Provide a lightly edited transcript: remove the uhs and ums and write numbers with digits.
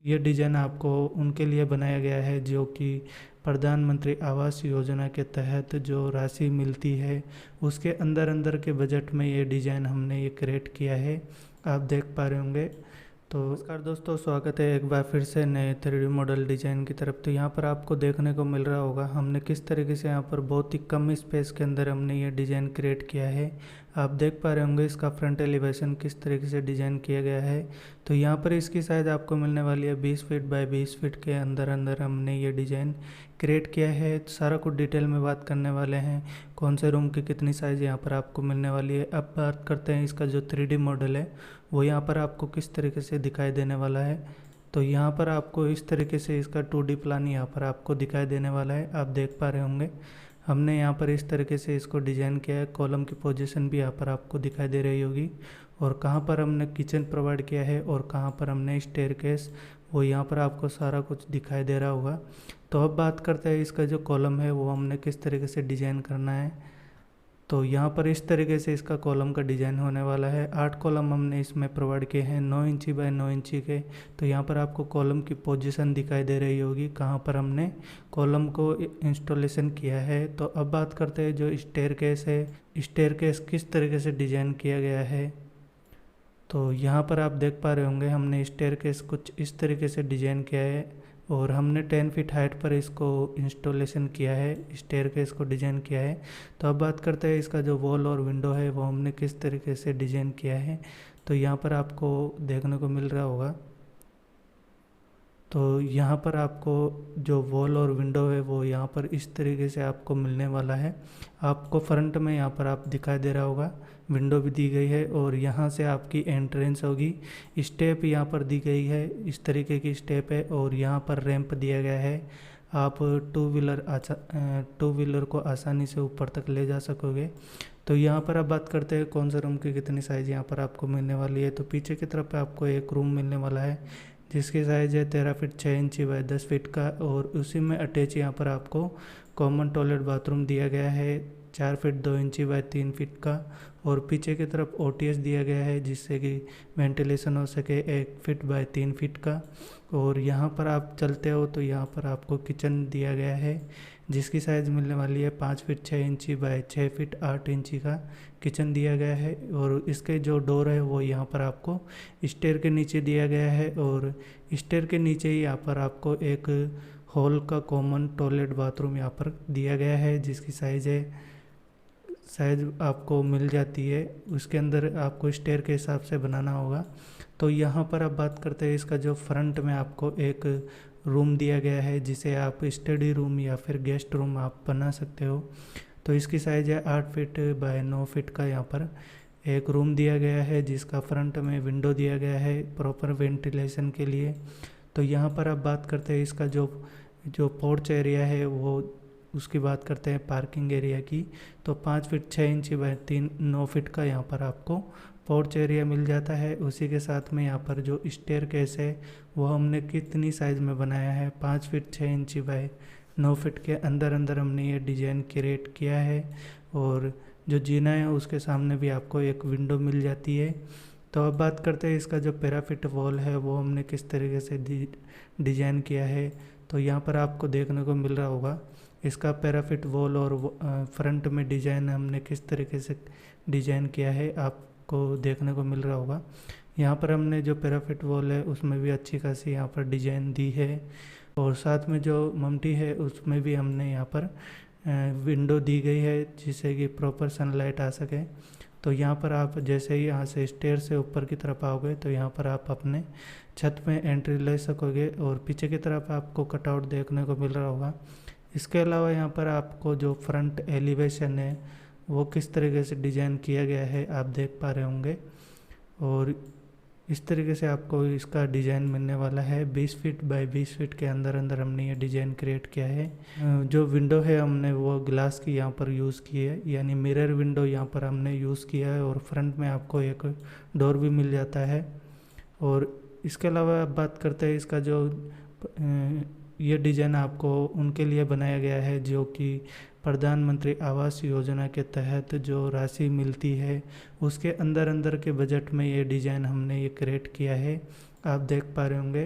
ये डिज़ाइन आपको उनके लिए बनाया गया है जो कि प्रधानमंत्री आवास योजना के तहत जो राशि मिलती है उसके अंदर अंदर के बजट में ये डिज़ाइन हमने ये क्रिएट किया है। आप देख पा रहे होंगे। तो नमस्कार दोस्तों, स्वागत है एक बार फिर से नए 3D मॉडल डिज़ाइन की तरफ। तो यहाँ पर आपको देखने को मिल रहा होगा हमने किस तरीके से यहाँ पर बहुत ही कम स्पेस के अंदर हमने ये डिज़ाइन क्रिएट किया है। आप देख पा रहे होंगे इसका फ्रंट एलिवेशन किस तरीके से डिज़ाइन किया गया है। तो यहाँ पर इसकी साइज़ आपको मिलने वाली है 20 फीट बाय 20 फीट के अंदर अंदर हमने ये डिज़ाइन क्रिएट किया है। सारा कुछ डिटेल में बात करने वाले हैं, कौन से रूम की कितनी साइज़ यहाँ पर आपको मिलने वाली है। अब बात करते हैं इसका जो 3D मॉडल है वो यहाँ पर आपको किस तरीके से दिखाई देने वाला है। तो यहाँ पर आपको इस तरीके से इसका 2D प्लान यहाँ पर आपको दिखाई देने वाला है। आप देख पा रहे होंगे हमने यहाँ पर इस तरीके से इसको डिज़ाइन किया है। कॉलम की पोजीशन भी यहाँ पर आपको दिखाई दे रही होगी और कहाँ पर हमने किचन प्रोवाइड किया है और कहाँ पर हमने स्टेयरकेस, वो यहाँ पर आपको सारा कुछ दिखाई दे रहा होगा। तो अब बात करते हैं इसका जो कॉलम है वो हमने किस तरीके से डिज़ाइन करना है। तो यहाँ पर इस तरीके से इसका कॉलम का डिज़ाइन होने वाला है। 8 कॉलम हमने इसमें प्रोवाइड किए हैं 9 इंची बाय 9 इंची के। तो यहाँ पर आपको कॉलम की पोजीशन दिखाई दे रही होगी कहाँ पर हमने कॉलम को इंस्टॉलेशन किया है। तो अब बात करते हैं जो स्टेयरकेस है, स्टेयरकेस किस तरीके से डिज़ाइन किया गया है। तो यहाँ पर आप देख पा रहे होंगे हमने स्टेयरकेस कुछ इस तरीके से डिज़ाइन किया है और हमने 10 फीट हाइट पर इसको इंस्टॉलेशन किया है, स्टेयरकेस को डिज़ाइन किया है। तो अब बात करते हैं इसका जो वॉल और विंडो है वो हमने किस तरीके से डिज़ाइन किया है। तो यहाँ पर आपको देखने को मिल रहा होगा। तो यहाँ पर आपको जो वॉल और विंडो है वो यहाँ पर इस तरीके से आपको मिलने वाला है। आपको फ्रंट में यहाँ पर आप दिखाई दे रहा होगा विंडो भी दी गई है और यहाँ से आपकी एंट्रेंस होगी। स्टेप यहाँ पर दी गई है, इस तरीके की स्टेप है और यहाँ पर रैंप दिया गया है। आप टू व्हीलर को आसानी से ऊपर तक ले जा सकोगे। तो यहाँ पर आप बात करते हैं कौन सा रूम की कितनी साइज़ यहाँ पर आपको मिलने वाली है। तो पीछे की तरफ आपको एक रूम मिलने वाला है जिसकी साइज़ है 13 फीट 6 इंची बाय 10 फीट का और उसी में अटैच यहाँ पर आपको कॉमन टॉयलेट बाथरूम दिया गया है 4 फीट 2 इंची बाय 3 फीट का। और पीछे की तरफ ओटीएस दिया गया है जिससे कि वेंटिलेशन हो सके 1 फीट बाय 3 फीट का। और यहाँ पर आप चलते हो तो यहाँ पर आपको किचन दिया गया है जिसकी साइज़ मिलने वाली है 5 फीट 6 इंची बाय 6 फीट 8 इंची का किचन दिया गया है। और इसके जो डोर है वो यहाँ पर आपको स्टेयर के नीचे दिया गया है और स्टेयर के नीचे ही यहाँ पर आपको एक हॉल का कॉमन टॉयलेट बाथरूम यहाँ पर दिया गया है जिसकी साइज़ आपको मिल जाती है। उसके अंदर आपको स्टेयर के हिसाब से बनाना होगा। तो यहाँ पर अब बात करते हैं इसका जो फ्रंट में आपको एक रूम दिया गया है जिसे आप स्टडी रूम या फिर गेस्ट रूम आप बना सकते हो। तो इसकी साइज़ है 8 फीट बाय 9 फीट का। यहाँ पर एक रूम दिया गया है जिसका फ्रंट में विंडो दिया गया है प्रॉपर वेंटिलेशन के लिए। तो यहाँ पर अब बात करते हैं इसका जो पोर्च एरिया है वो उसकी बात करते हैं पार्किंग एरिया की। तो 5 फीट 6 इंची बाय 9 फीट का यहाँ पर आपको पोर्च एरिया मिल जाता है। उसी के साथ में यहाँ पर जो स्टेयरकेस है वो हमने कितनी साइज़ में बनाया है 5 फीट 6 इंची बाय 9 फीट के अंदर अंदर हमने ये डिज़ाइन क्रिएट किया है। और जो जीना है उसके सामने भी आपको एक विंडो मिल जाती है। तो अब बात करते हैं इसका जो पैराफिट वॉल है वो हमने किस तरीके से डिज़ाइन किया है। तो यहाँ पर आपको देखने को मिल रहा होगा इसका पैराफिट वॉल और फ्रंट में डिज़ाइन हमने किस तरीके से डिज़ाइन किया है आपको देखने को मिल रहा होगा। यहाँ पर हमने जो पैराफिट वॉल है उसमें भी अच्छी खासी यहाँ पर डिज़ाइन दी है और साथ में जो ममटी है उसमें भी हमने यहाँ पर विंडो दी गई है जिससे कि प्रॉपर सनलाइट आ सके। तो यहाँ पर आप जैसे ही यहाँ से स्टेयर से ऊपर की तरफ आओगे तो यहाँ पर आप अपने छत में एंट्री ले सकोगे और पीछे की तरफ आपको कटआउट देखने को मिल रहा होगा। इसके अलावा यहाँ पर आपको जो फ्रंट एलिवेशन है वो किस तरीके से डिज़ाइन किया गया है आप देख पा रहे होंगे। और इस तरीके से आपको इसका डिज़ाइन मिलने वाला है 20 फीट बाय 20 फीट के अंदर अंदर हमने ये डिज़ाइन क्रिएट किया है। जो विंडो है हमने वो ग्लास की यहाँ पर यूज़ की है, यानी मिरर विंडो यहाँ पर हमने यूज़ किया है और फ्रंट में आपको एक डोर भी मिल जाता है। और इसके अलावा आप बात करते हैं इसका जो ये डिज़ाइन आपको उनके लिए बनाया गया है जो कि प्रधानमंत्री आवास योजना के तहत जो राशि मिलती है उसके अंदर अंदर के बजट में ये डिज़ाइन हमने ये क्रिएट किया है। आप देख पा रहे होंगे।